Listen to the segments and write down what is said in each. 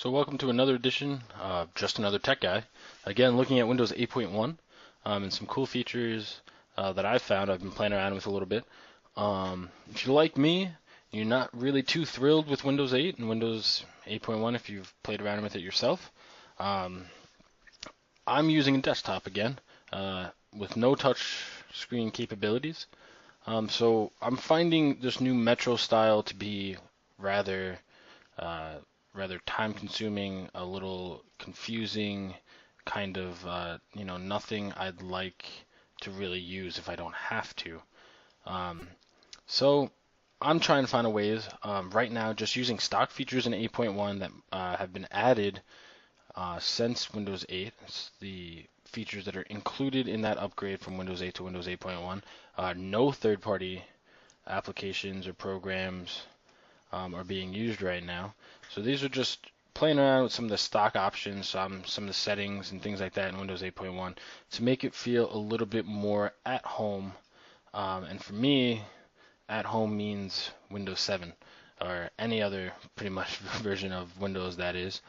So welcome to another edition of Just Another Tech Guy. Again, looking at Windows 8.1 and some cool features that I've found. I've been playing around with a little bit. If you're like me, you're not really too thrilled with Windows 8 and Windows 8.1 if you've played around with it yourself. Um, I'm using a desktop again with no touch screen capabilities. So I'm finding this new Metro style to be rather uh, rather time-consuming, a little confusing, kind of nothing I'd like to really use if I don't have to. Um, so I'm trying to find a ways right now, just using stock features in 8.1 that have been added since Windows 8. It's the features that are included in that upgrade from Windows 8 to Windows 8.1. No third-party applications or programs are being used right now. So these are just playing around with some of the stock options, some of the settings and things like that in Windows 8.1 to make it feel a little bit more at home. And for me, at home means Windows 7 or any other pretty much version of Windows that is.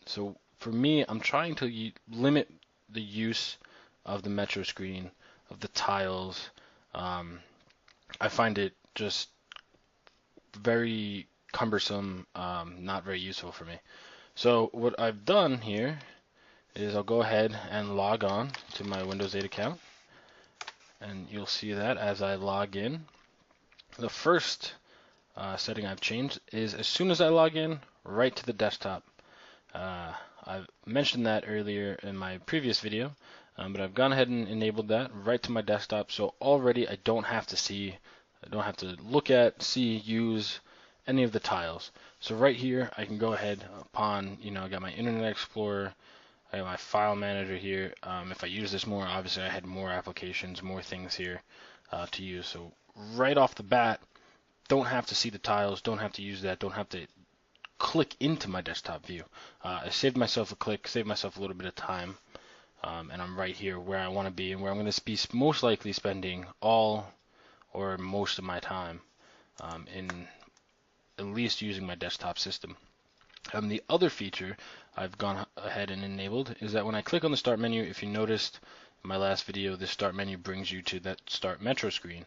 So for me, I'm trying to limit the use of the Metro screen, of the tiles. I find it just very cumbersome, not very useful for me. So what I've done here is I'll go ahead and log on to my Windows 8 account, and you'll see that as I log in. The first setting I've changed is as soon as I log in, right to the desktop. I've mentioned that earlier in my previous video, but I've gone ahead and enabled that right to my desktop, so already I don't have to look at, see, use any of the tiles. So right here, I can go ahead upon, I got my Internet Explorer, I got my file manager here. If I use this more, obviously I had more applications, more things here to use. So right off the bat, don't have to see the tiles, don't have to use that, don't have to click into my desktop view. I saved myself a click, saved myself a little bit of time, and I'm right here where I want to be and where I'm going to be most likely spending all or most of my time in at least using my desktop system. The other feature I've gone ahead and enabled is that when I click on the Start menu, if you noticed in my last video, the Start menu brings you to that Start Metro screen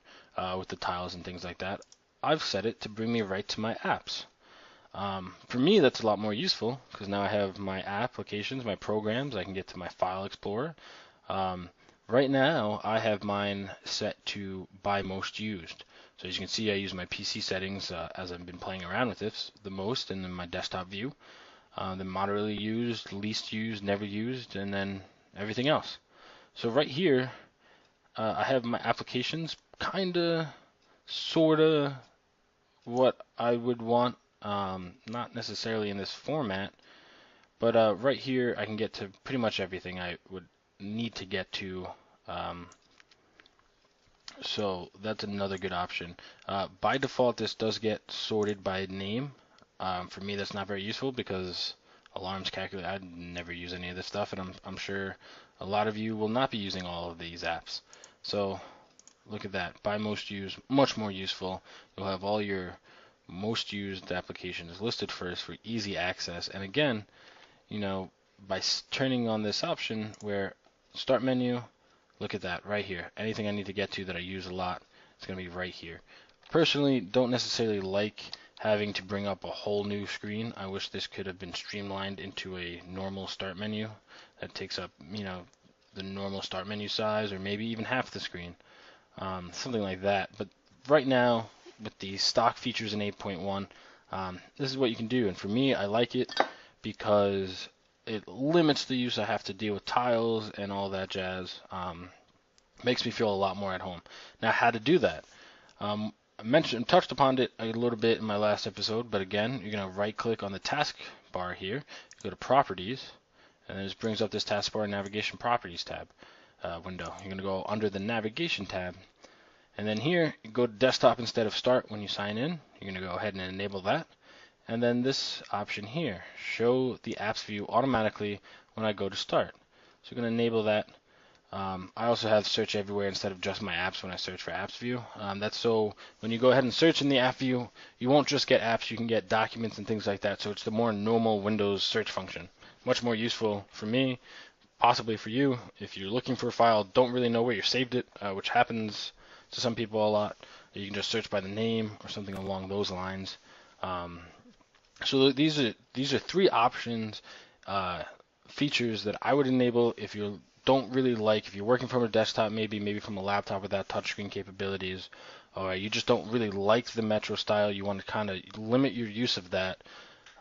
with the tiles and things like that. I've set it to bring me right to my apps. For me, that's a lot more useful because now I have my applications, my programs. I can get to my File Explorer. Right now, I have mine set to by most used. So as you can see, I use my PC settings as I've been playing around with this the most, and then my desktop view. Then moderately used, least used, never used, and then everything else. So right here, I have my applications kinda, sorta what I would want. Not necessarily in this format, but right here I can get to pretty much everything I would need to get to. So that's another good option. By default, this does get sorted by name. For me, that's not very useful because alarms calculate. I never use any of this stuff, and I'm sure a lot of you will not be using all of these apps. So look at that. By most used, much more useful. You'll have all your most used applications listed first for easy access. And again, by turning on this option where Start menu, look at that right here. Anything I need to get to that I use a lot, it's going to be right here. Personally, don't necessarily like having to bring up a whole new screen. I wish this could have been streamlined into a normal Start menu that takes up, the normal Start menu size, or maybe even half the screen, something like that. But right now, with the stock features in 8.1, this is what you can do. And for me, I like it because it limits the use I have to deal with tiles and all that jazz. Makes me feel a lot more at home. Now, how to do that? I touched upon it a little bit in my last episode, but again, you're going to right-click on the taskbar here, go to Properties, and this brings up this taskbar Navigation Properties tab window. You're going to go under the Navigation tab, and then here, you go to Desktop instead of Start when you sign in. You're going to go ahead and enable that. And then this option here, show the apps view automatically when I go to start. So we're going to enable that. I also have search everywhere instead of just my apps when I search for apps view. That's so when you go ahead and search in the app view, you won't just get apps, you can get documents and things like that. So it's the more normal Windows search function. Much more useful for me, possibly for you, if you're looking for a file, don't really know where you saved it, which happens to some people a lot. You can just search by the name or something along those lines. Um, so these are three options, features that I would enable if you don't really like, if you're working from a desktop, maybe from a laptop without touchscreen capabilities, or you just don't really like the Metro style, you want to kind of limit your use of that.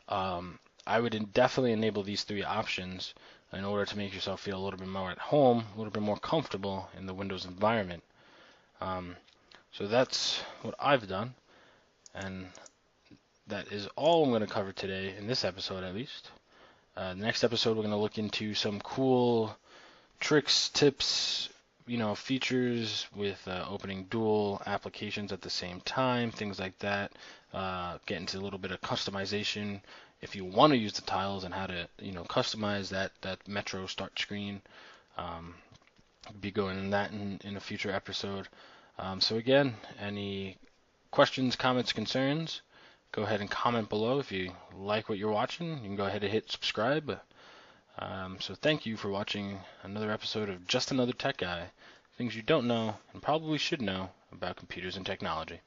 I would definitely enable these three options in order to make yourself feel a little bit more at home, a little bit more comfortable in the Windows environment. So that's what I've done, and that is all I'm going to cover today, in this episode at least. The next episode, we're going to look into some cool tricks, tips, features with opening dual applications at the same time, things like that. Get into a little bit of customization if you want to use the tiles and how to, customize that Metro start screen. Be going in that in a future episode. So again, any questions, comments, concerns, go ahead and comment below. If you like what you're watching, you can go ahead and hit subscribe. So thank you for watching another episode of Just Another Tech Guy. Things you don't know and probably should know about computers and technology.